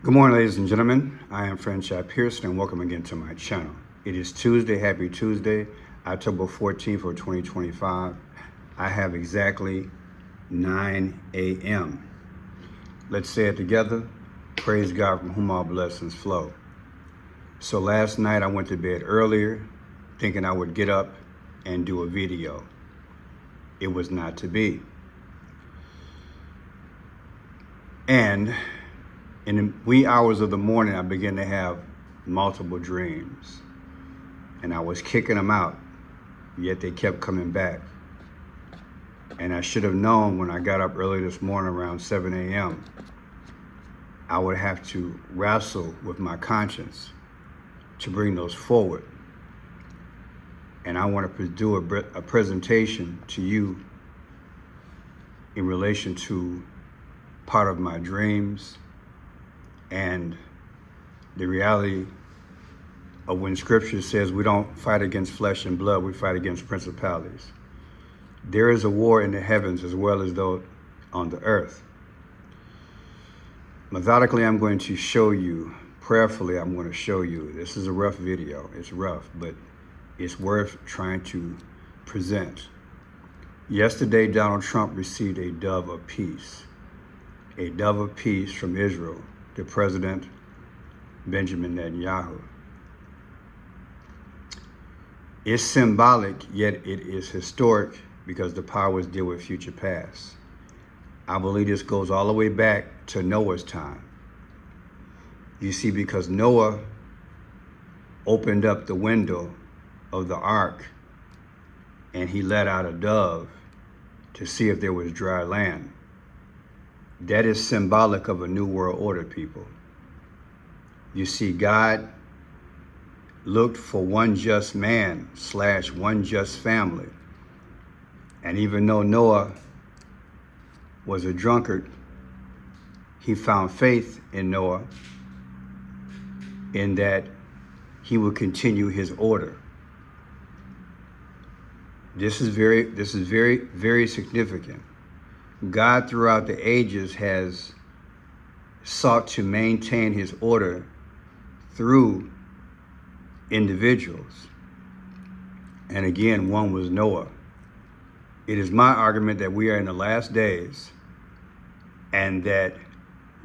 Good morning, ladies and gentlemen. I am Franchise Pearson, and welcome again to my channel. It is Tuesday. Happy Tuesday, October 14th of 2025. I have exactly 9 a.m. Let's say it together. Praise God from whom all blessings flow. So last night I went to bed earlier, thinking I would get up and do a video. It was not to be. And in the wee hours of the morning, I began to have multiple dreams. And I was kicking them out, yet they kept coming back. And I should have known when I got up early this morning around 7 a.m., I would have to wrestle with my conscience to bring those forward. And I want to do a presentation to you in relation to part of my dreams and the reality of when scripture says we don't fight against flesh and blood, we fight against principalities. There is a war in the heavens as well as though on the earth. Methodically, I'm going to show you, prayerfully, I'm going to show you. This is a rough video. It's rough, but it's worth trying to present. Yesterday, Donald Trump received a dove of peace from Israel, to President Benjamin Netanyahu. It's symbolic, yet it is historic because the powers deal with future past. I believe this goes all the way back to Noah's time. You see, because Noah opened up the window of the ark and he let out a dove to see if there was dry land. That is symbolic of a new world order, people. You see, God looked for one just man / one just family. And even though Noah was a drunkard, he found faith in Noah in that he would continue his order. This is very significant. God throughout the ages has sought to maintain his order through individuals. And again, one was Noah. It is my argument that we are in the last days and that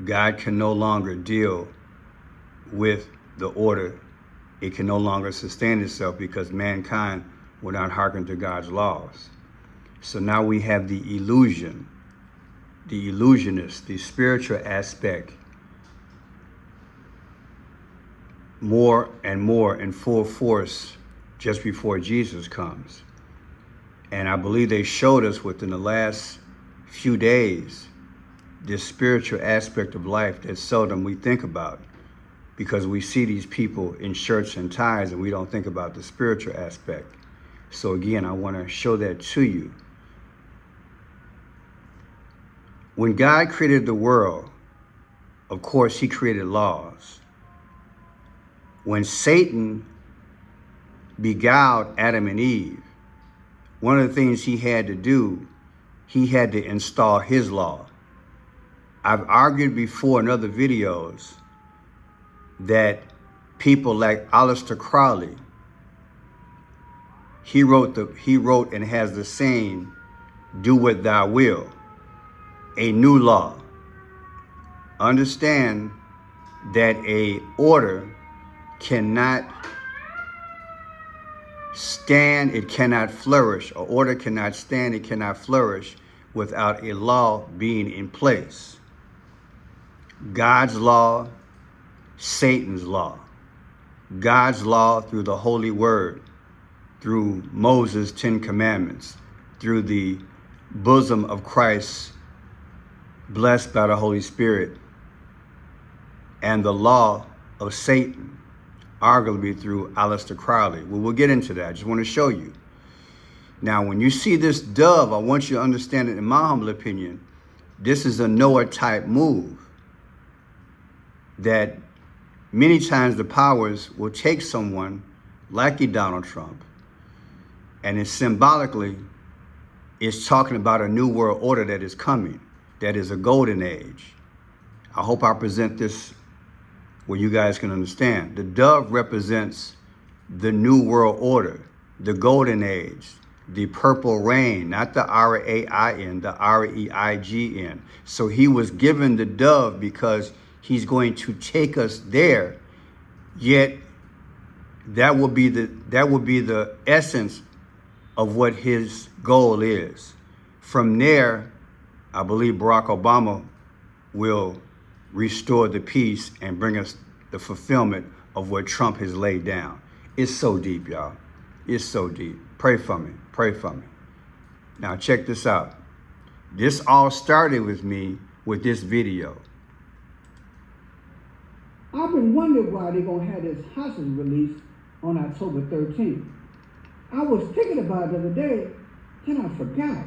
God can no longer deal with the order. It can no longer sustain itself because mankind will not hearken to God's laws. So now we have the illusion, the illusionist, the spiritual aspect, more and more in full force just before Jesus comes. And I believe they showed us within the last few days this spiritual aspect of life that seldom we think about, because we see these people in shirts and ties and we don't think about the spiritual aspect. So again, I want to show that to you. When God created the world, of course, he created laws. When Satan beguiled Adam and Eve, one of the things he had to do, he had to install his law. I've argued before in other videos that people like Aleister Crowley, he wrote and has the saying, "Do what thou will." A new law. Understand that a order cannot stand, it cannot flourish. An order cannot stand, it cannot flourish without a law being in place. God's law, Satan's law. God's law through the Holy Word, through Moses' 10 Commandments, through the bosom of Christ, blessed by the Holy Spirit, and the law of Satan, arguably through Aleister Crowley. Well, we'll get into that. I just want to show you. Now, when you see this dove, I want you to understand it, in my humble opinion, this is a Noah-type move that many times the powers will take someone like a Donald Trump, and it's symbolically, it's talking about a new world order that is coming, that is a golden age. I hope I present this where you guys can understand. The dove represents the New World Order, the Golden Age, the purple rain, not the R-A-I-N, the R-E-I-G-N. So he was given the dove because he's going to take us there. Yet that will be the essence of what his goal is. From there, I believe Barack Obama will restore the peace and bring us the fulfillment of what Trump has laid down. It's so deep, y'all. It's so deep. Pray for me. Pray for me. Now check this out. This all started with me with this video. I've been wondering why they're going to have this hostage release on October 13th. I was thinking about it the other day, then I forgot.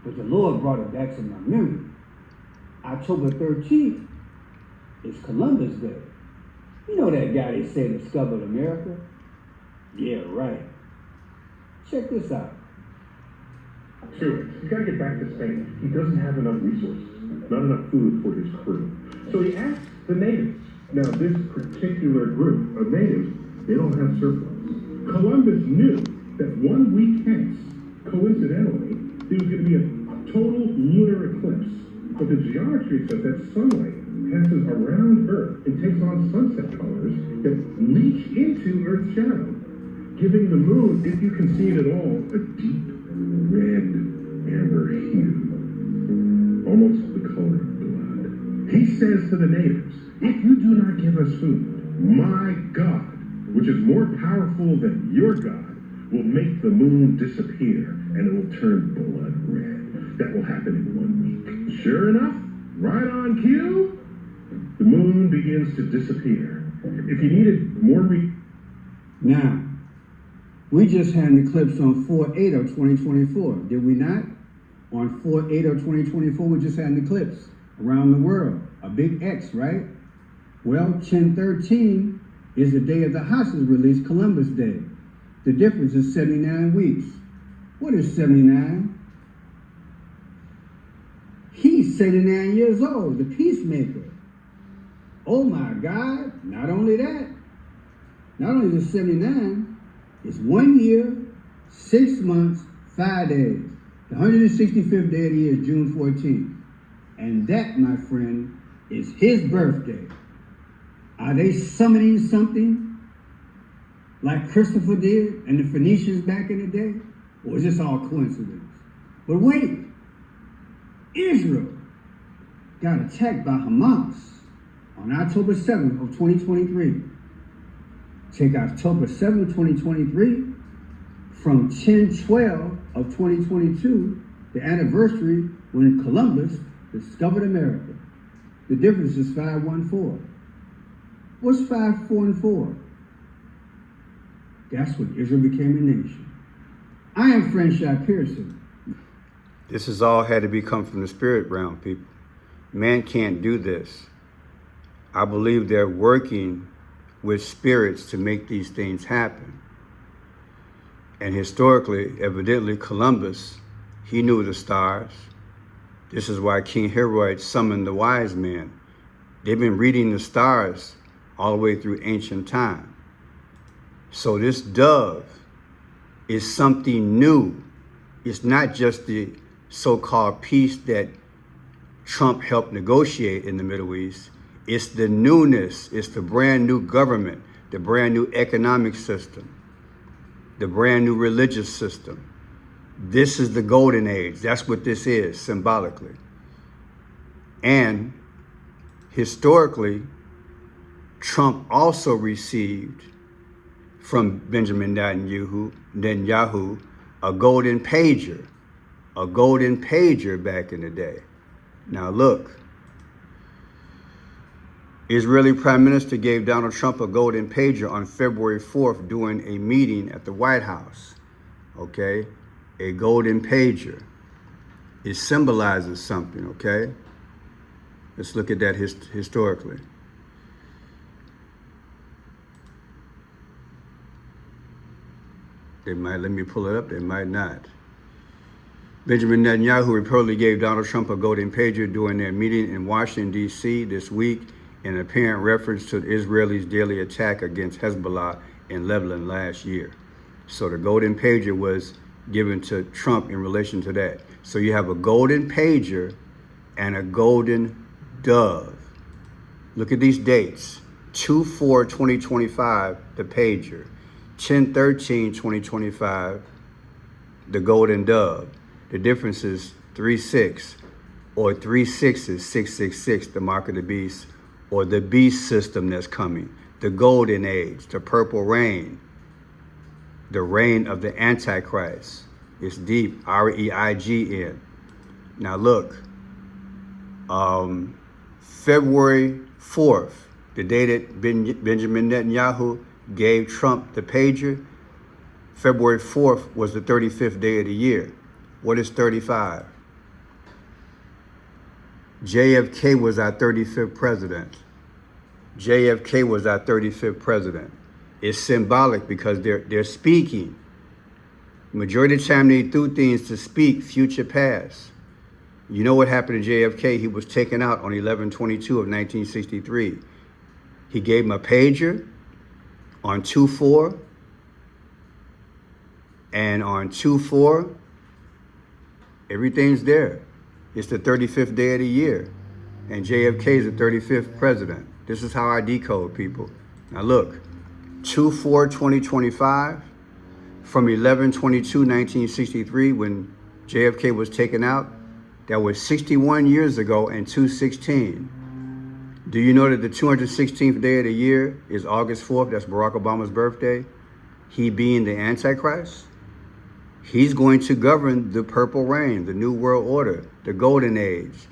But the Lord brought it back to my memory. October 13th is Columbus Day. You know that guy they say discovered America? Yeah, right. Check this out. Sure, he's got to get back to Spain. He doesn't have enough resources, not enough food for his crew. So he asks the natives. Now, this particular group of natives, they don't have surplus. Columbus knew that 1 week hence, coincidentally, there was going to be a total lunar eclipse. But the geometry says that sunlight passes around Earth and takes on sunset colors that leach into Earth's shadow, giving the moon, if you can see it at all, a deep red amber hue, almost the color of blood. He says to the natives, if you do not give us food, my God, which is more powerful than your God, will make the moon disappear and it will turn blood red. That will happen in 1 week. Sure enough, right on cue, the moon begins to disappear. If you needed more Now, we just had an eclipse on 4/8 of 2024, did we not? On 4/8 of 2024, we just had an eclipse around the world, a big X, right? Well, 10/13 is the day of the hostage release, Columbus Day. The difference is 79 weeks. What is 79? He's 79 years old, the peacemaker. Oh my God, not only that, not only is it 79, it's 1 year, 6 months, 5 days. The 165th day of the year is June 14th. And that, my friend, is his birthday. Are they summoning something like Christopher did and the Phoenicians back in the day? Or is this all coincidence? But wait, Israel got attacked by Hamas on October 7th of 2023. Take October 7th, 2023 from 10/12 of 2022, the anniversary when Columbus discovered America. The difference is 514. What's 544? That's when Israel became a nation. I am Franchise Pearson. This has all had to come from the spirit realm, people. Man can't do this. I believe they're working with spirits to make these things happen. And historically, evidently, Columbus, he knew the stars. This is why King Herod summoned the wise men. They've been reading the stars all the way through ancient time. So this dove is something new. It's not just the so-called peace that Trump helped negotiate in the Middle East. It's the newness. It's the brand new government, the brand new economic system, the brand new religious system. This is the golden age. That's what this is, symbolically. And historically, Trump also received from Benjamin Netanyahu a golden pager back in the day. Now look, Israeli Prime Minister gave Donald Trump a golden pager on February 4th during a meeting at the White House. Okay, a golden pager. It symbolizes something, okay? Let's look at that historically. They might let me pull it up, they might not. Benjamin Netanyahu reportedly gave Donald Trump a golden pager during their meeting in Washington, D.C. this week in apparent reference to the Israelis' daily attack against Hezbollah in Lebanon last year. So the golden pager was given to Trump in relation to that. So you have a golden pager and a golden dove. Look at these dates. 2/4/2025, the pager. 10/13/2025, the golden dove. The difference is 3/6 or 3 6s, 666, the mark of the beast, or the beast system that's coming, the golden age, the purple rain, the reign of the Antichrist. It's deep, REIGN. Now look, February 4th, the day that Benjamin Netanyahu gave Trump the pager, February 4th was the 35th day of the year. What is 35? JFK was our 35th president. JFK was our 35th president. It's symbolic because they're speaking. Majority of the time they do things to speak future past. You know what happened to JFK? He was taken out on 11/22 of 1963. He gave him a pager on 2/4, and on 2/4, everything's there. It's the 35th day of the year, and JFK is the 35th president. This is how I decode people. Now look, 2/4/2025, from 11/22/1963, when JFK was taken out, that was 61 years ago and 2/16. Do you know that the 216th day of the year is August 4th? That's Barack Obama's birthday. He being the Antichrist. He's going to govern the purple rain, the new world order, the golden age.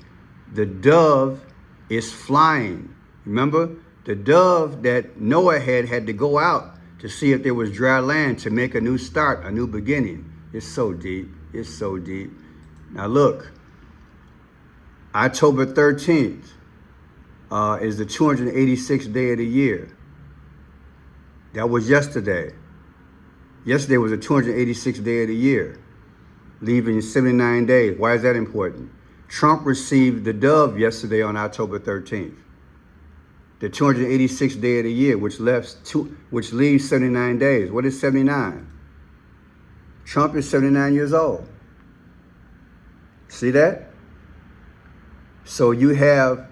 The dove is flying. Remember, the dove that Noah had to go out to see if there was dry land to make a new start, a new beginning. It's so deep. It's so deep. Now look, October 13th is the 286th day of the year. That was yesterday. Yesterday was the 286th day of the year, leaving 79 days. Why is that important? Trump received the dove yesterday on October 13th. The 286th day of the year, which leaves 79 days. What is 79? Trump is 79 years old. See that? So you have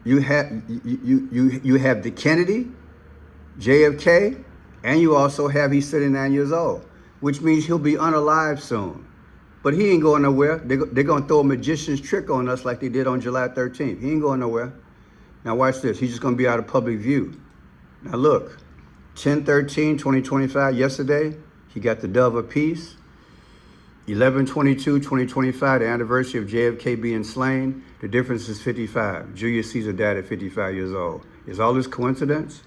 the Kennedy, JFK, and you also have he's 79 years old, which means he'll be unalive soon. But he ain't going nowhere. They're going to throw a magician's trick on us like they did on July 13th. He ain't going nowhere. Now watch this. He's just going to be out of public view. Now look, 10/13/2025, yesterday, he got the dove of peace. 11/22/2025, the anniversary of JFK being slain. The difference is 55. Julius Caesar died at 55 years old. Is all this coincidence?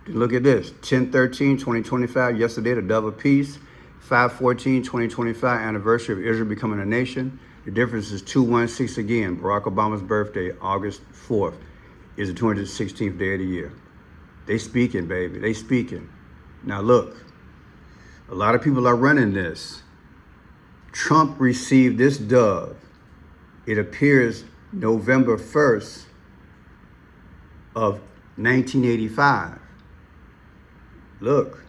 Look at this, 10/13/2025, yesterday, the dove of peace. 5/14/2025, anniversary of Israel becoming a nation. The difference is 2/16 again. Barack Obama's birthday, August 4th, is the 216th day of the year. They speaking, baby, they speaking. Now look, a lot of people are running this. Trump received this dove. It appears November 1st of 1985. Look,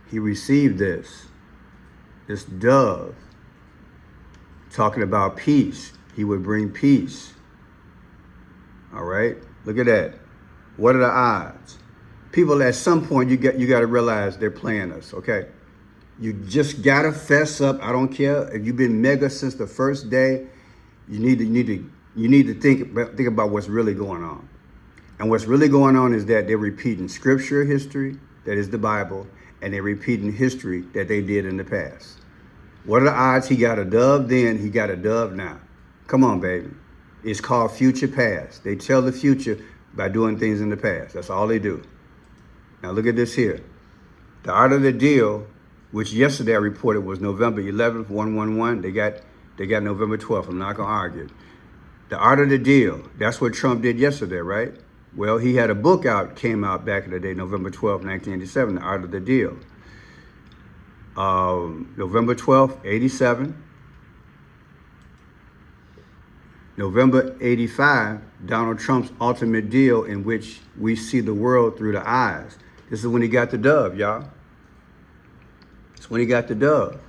he received this dove, talking about peace. He would bring peace. All right, look at that. What are the odds? People, at some point, you got to realize they're playing us. Okay, you just gotta fess up. I don't care if you've been mega since the first day. You need to think about what's really going on. And what's really going on is that they're repeating scripture history, that is the Bible, and they're repeating history that they did in the past. What are the odds he got a dove then, he got a dove now? Come on, baby. It's called future past. They tell the future by doing things in the past. That's all they do. Now look at this here. The art of the deal, which yesterday I reported was November 11th, 111. They got November 12th. I'm not going to argue. The art of the deal, that's what Trump did yesterday, right? Well, he had a book out, came out back in the day, November 12th, 1987, The Art of the Deal. November 12th, 87. November 85, Donald Trump's ultimate deal in which we see the world through the eyes. This is when he got the dove, y'all. It's when he got the dove.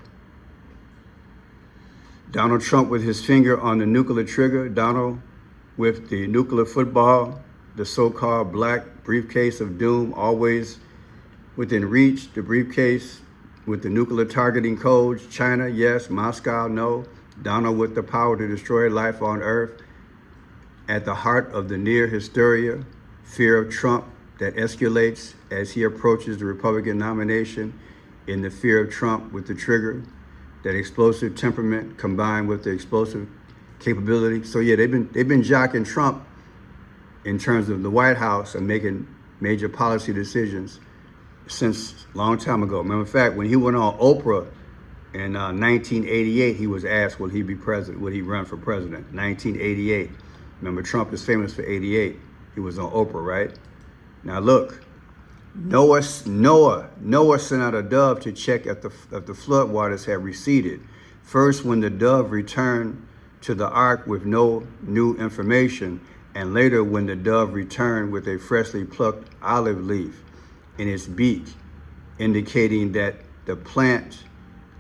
Donald Trump with his finger on the nuclear trigger. Donald with the nuclear football, the so-called black briefcase of doom, always within reach. The briefcase with the nuclear targeting codes. China, yes. Moscow, no. Donald with the power to destroy life on earth. At the heart of the near hysteria, fear of Trump that escalates as he approaches the Republican nomination, in the fear of Trump with the trigger, that explosive temperament combined with the explosive capability. So yeah, they've been jocking Trump in terms of the White House and making major policy decisions since a long time ago. Matter of fact, when he went on Oprah in 1988, he was asked, will he be president? Would he run for president? 1988. Remember, Trump is famous for 88. He was on Oprah, right? Now look, Noah sent out a dove to check if the floodwaters had receded. First, when the dove returned to the ark with no new information, and later when the dove returned with a freshly plucked olive leaf in its beak, indicating that the plant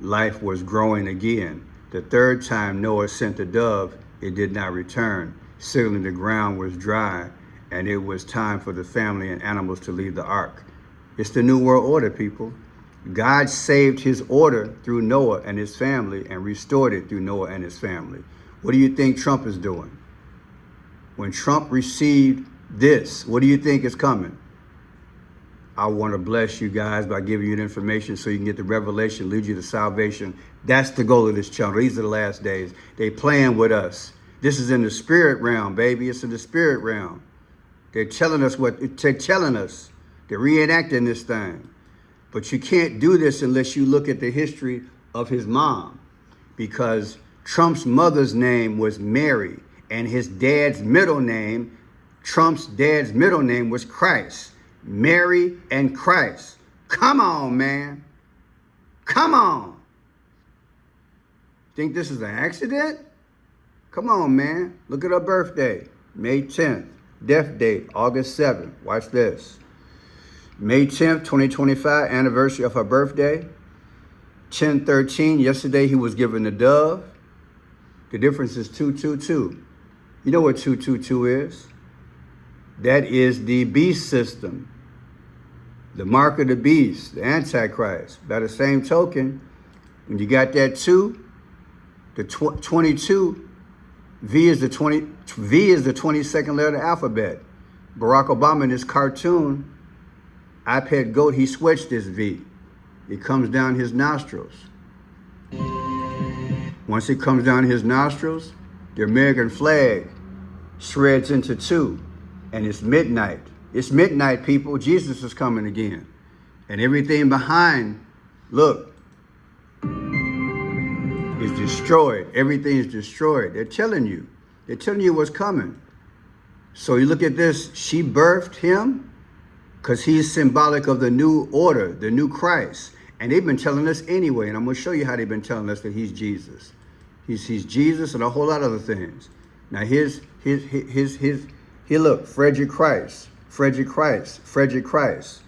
life was growing again. The third time Noah sent the dove, it did not return, signaling the ground was dry and it was time for the family and animals to leave the ark. It's the New World Order, people. God saved his order through Noah and his family and restored it through Noah and his family. What do you think Trump is doing? When Trump received this, what do you think is coming? I want to bless you guys by giving you the information so you can get the revelation, lead you to salvation. That's the goal of this channel. These are the last days. They playing with us. This is in the spirit realm, baby. It's in the spirit realm. They're telling us what they're telling us. They're reenacting this thing. But you can't do this unless you look at the history of his mom, because Trump's mother's name was Mary, and his dad's middle name, Trump's dad's middle name was Christ. Mary and Christ. Come on, man. Come on. Think this is an accident? Come on, man. Look at her birthday, May 10th. Death date, August 7th. Watch this. May 10th, 2025, anniversary of her birthday. 10/13, yesterday he was given the dove. The difference is 222. You know what 222 is? That is the beast system. The mark of the beast, the Antichrist. By the same token, when you got that 2, the 22, V is the 22nd letter of the alphabet. Barack Obama in his cartoon, iPad Goat, he switched this V. It comes down his nostrils. Once it comes down his nostrils, the American flag shreds into 2, and it's midnight. It's midnight, people. Jesus is coming again. And everything behind, look, is destroyed. Everything is destroyed. They're telling you. They're telling you what's coming. So you look at this. She birthed him because he's symbolic of the new order, the new Christ. And they've been telling us anyway. And I'm going to show you how they've been telling us that he's Jesus. He's Jesus and a whole lot of other things. Now here look, Frederick Christ. Frederick Christ. Frederick Christ.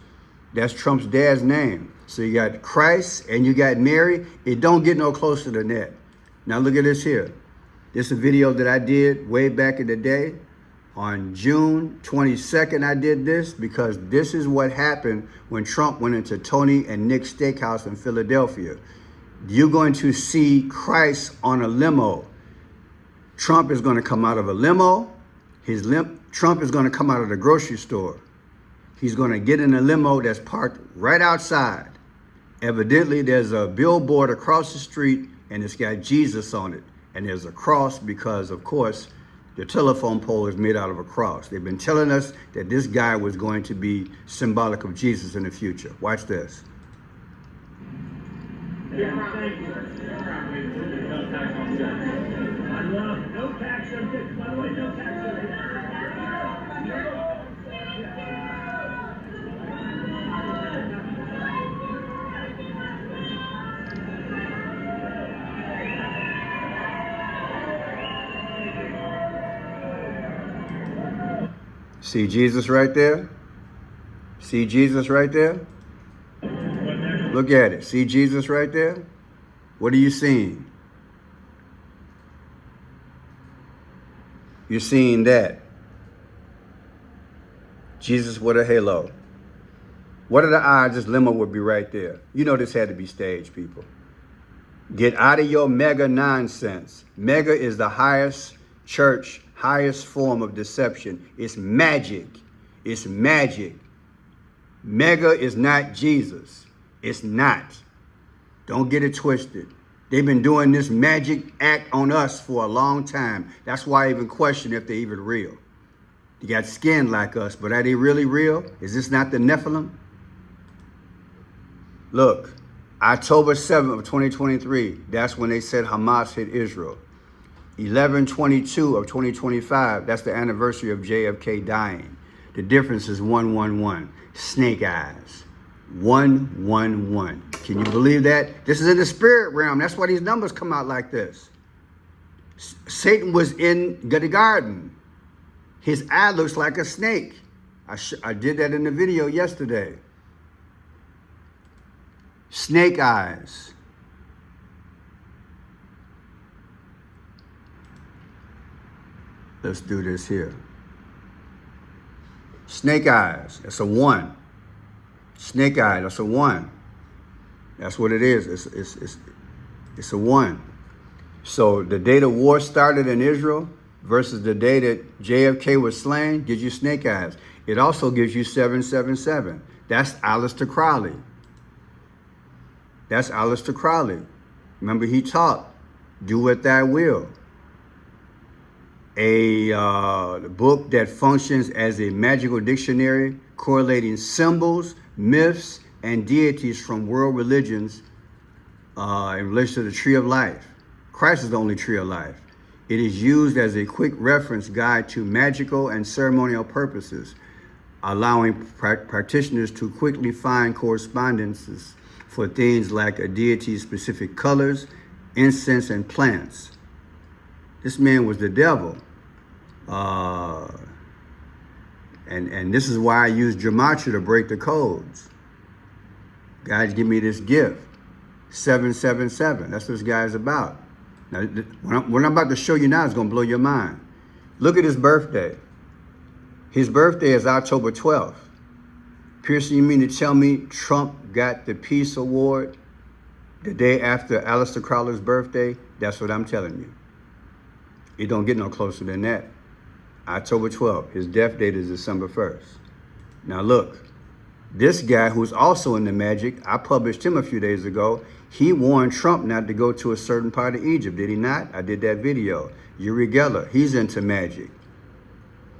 That's Trump's dad's name. So you got Christ and you got Mary. It don't get no closer than that. Now look at this here. This is a video that I did way back in the day. On June 22nd, I did this because this is what happened when Trump went into Tony and Nick's Steakhouse in Philadelphia. You're going to see Christ on a limo. Trump is going to come out of a limo. Trump is going to come out of the grocery store. He's going to get in a limo that's parked right outside. Evidently, there's a billboard across the street and it's got Jesus on it. And there's a cross because, of course, the telephone pole is made out of a cross. They've been telling us that this guy was going to be symbolic of Jesus in the future. Watch this. See Jesus right there? See Jesus right there? Look at it. See Jesus right there? What are you seeing? You're seeing that. Jesus with a halo. What are the odds this limo would be right there? You know this had to be staged, people. Get out of your mega nonsense. Mega is the highest church, highest form of deception. It's magic. It's magic. Mega is not Jesus. It's not. Don't get it twisted. They've been doing this magic act on us for a long time. That's why I even question if they're even real. They got skin like us, but are they really real? Is this not the Nephilim? Look, October 7th of 2023, that's when they said Hamas hit Israel. 11/22 of 2025, that's the anniversary of JFK dying. The difference is 111. Snake eyes. 111. Can you believe that? This is in the spirit realm. That's why these numbers come out like this. Satan was in the garden. His eye looks like a snake. I did that in the video yesterday. Snake eyes. Let's do this here. Snake eyes. That's a 1. Snake eye. That's a 1. That's what it is. It's a 1. So the day the war started in Israel versus the day that JFK was slain gives you snake eyes. It also gives you 777. That's Aleister Crowley. That's Aleister Crowley. Remember, he taught, do what thy will. A book that functions as a magical dictionary correlating symbols, myths, and deities from world religions in relation to the tree of life. Christ is the only tree of life. It is used as a quick reference guide to magical and ceremonial purposes, allowing practitioners to quickly find correspondences for things like a deity's specific colors, incense, and plants. This man was the devil. And this is why I use gematria to break the codes. Guys, give me this gift. 777. That's what this guy's about. Now, what I'm about to show you now is going to blow your mind. Look at his birthday. His birthday is October 12th. Pearson, you mean to tell me Trump got the Peace Award the day after Aleister Crowley's birthday? That's what I'm telling you. It don't get no closer than that. October 12th. His death date is December 1st. Now look, this guy who's also into magic, I published him a few days ago. He warned Trump not to go to a certain part of Egypt, did he not? I did that video. Uri Geller, he's into magic.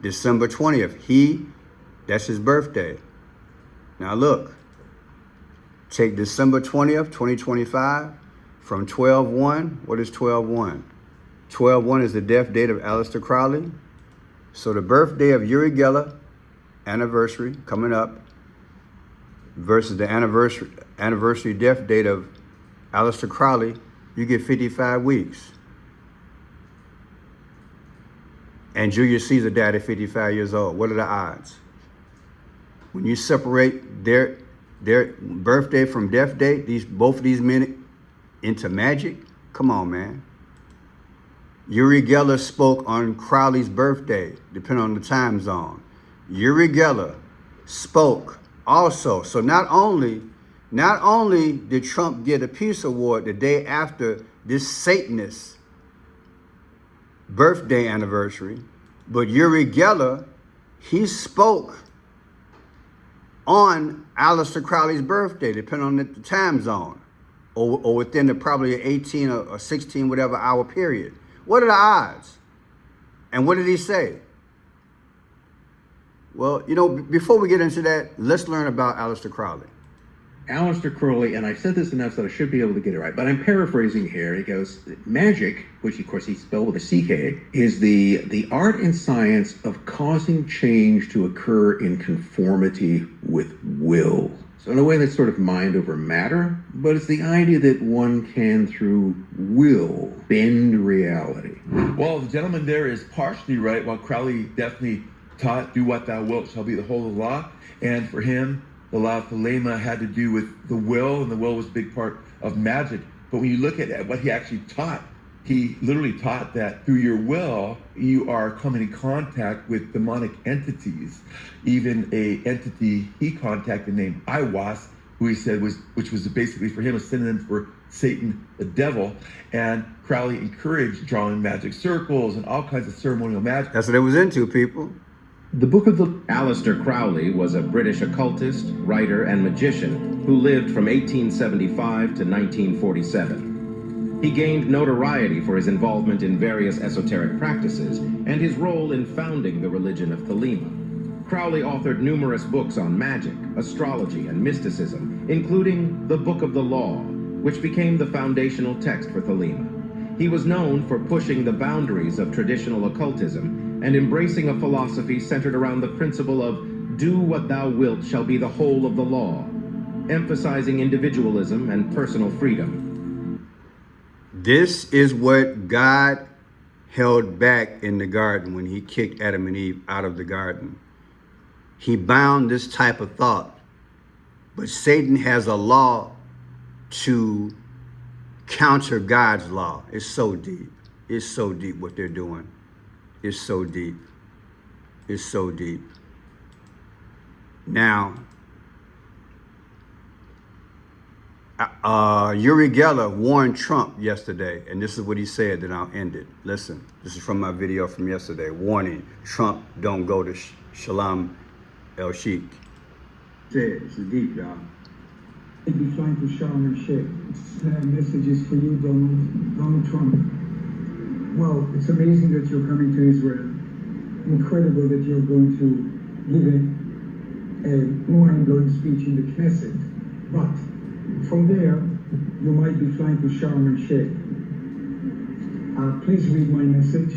December 20th, that's his birthday. Now look, take December 20th, 2025, from 12/1, what is 12/1? 12/1 is the death date of Aleister Crowley. So the birthday of Uri Geller, anniversary coming up, versus the anniversary death date of Aleister Crowley, you get 55 weeks. And Julius Caesar died at 55 years old. What are the odds? When you separate their birthday from death date, both of these men into magic, come on, man. Uri Geller spoke on Crowley's birthday, depending on the time zone. Uri Geller spoke also. So not only did Trump get a Peace Award the day after this Satanist birthday anniversary, but Uri Geller, he spoke on Aleister Crowley's birthday, depending on the time zone, or within the probably 18 or 16 whatever hour period. What are the odds? And what did he say? Well, before we get into that, let's learn about Aleister Crowley. Aleister Crowley, and I said this enough that I should be able to get it right, but I'm paraphrasing here. He goes, magic, which of course he spelled with a CK, is the art and science of causing change to occur in conformity with will. So in a way that's sort of mind over matter, but it's the idea that one can, through will, bend reality. Well, the gentleman there is partially right, while Crowley definitely taught, do what thou wilt shall be the whole of the law. And for him, the law of Thelema had to do with the will, and the will was a big part of magic. But when you look at what he actually taught, he literally taught that through your will, you are coming in contact with demonic entities. Even a entity he contacted named Iwas, who he said which was basically for him a synonym for Satan, the devil. And Crowley encouraged drawing magic circles and all kinds of ceremonial magic. That's what they was into, people. The book of the Aleister Crowley was a British occultist, writer, and magician who lived from 1875 to 1947. He gained notoriety for his involvement in various esoteric practices and his role in founding the religion of Thelema. Crowley authored numerous books on magic, astrology, and mysticism, including the Book of the Law, which became the foundational text for Thelema. He was known for pushing the boundaries of traditional occultism and embracing a philosophy centered around the principle of do what thou wilt shall be the whole of the law, emphasizing individualism and personal freedom. This is what God held back in the garden when he kicked Adam and Eve out of the garden. He bound this type of thought, but Satan has a law to counter God's law. It's so deep. It's so deep what they're doing. It's so deep. It's so deep. Now, Uri Geller warned Trump yesterday, and this is what he said, and I'll end it. Listen, this is from my video from yesterday, warning Trump don't go to Shalom El Sheikh. It's deep, y'all. I'd be flying to Sharm el Sheikh. It's messages for you, Donald Trump. Well, it's amazing that you're coming to Israel. Incredible that you're going to give a mind-blowing speech in the Knesset. But from there, you might be flying to Sharm el Sheikh. Please read my message.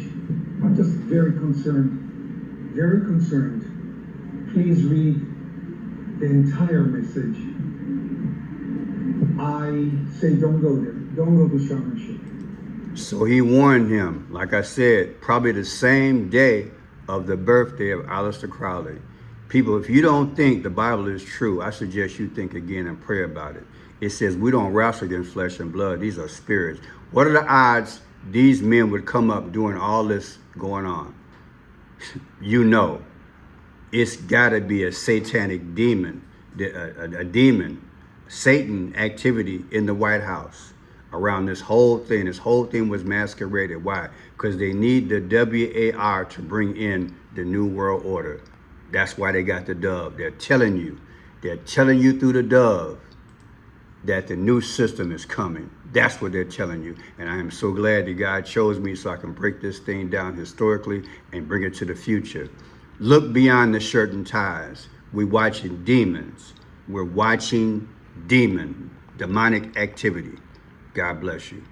I'm just very concerned. Very concerned. Please read the entire message. I say don't go there. Don't go to Sharm el Sheikh. So he warned him, like I said, probably the same day of the birthday of Aleister Crowley. People, if you don't think the Bible is true, I suggest you think again and pray about it. It says we don't wrestle against flesh and blood. These are spirits. What are the odds these men would come up doing all this going on? You know, it's got to be a satanic demon, a demon, Satan activity in the White House around this whole thing. This whole thing was masqueraded. Why? Because they need the WAR to bring in the New World Order. That's why they got the dove. They're telling you through the dove that the new system is coming. That's what they're telling you. And I am so glad that God chose me so I can break this thing down historically and bring it to the future. Look beyond the shirt and ties. We're watching demons. We're watching demonic activity. God bless you.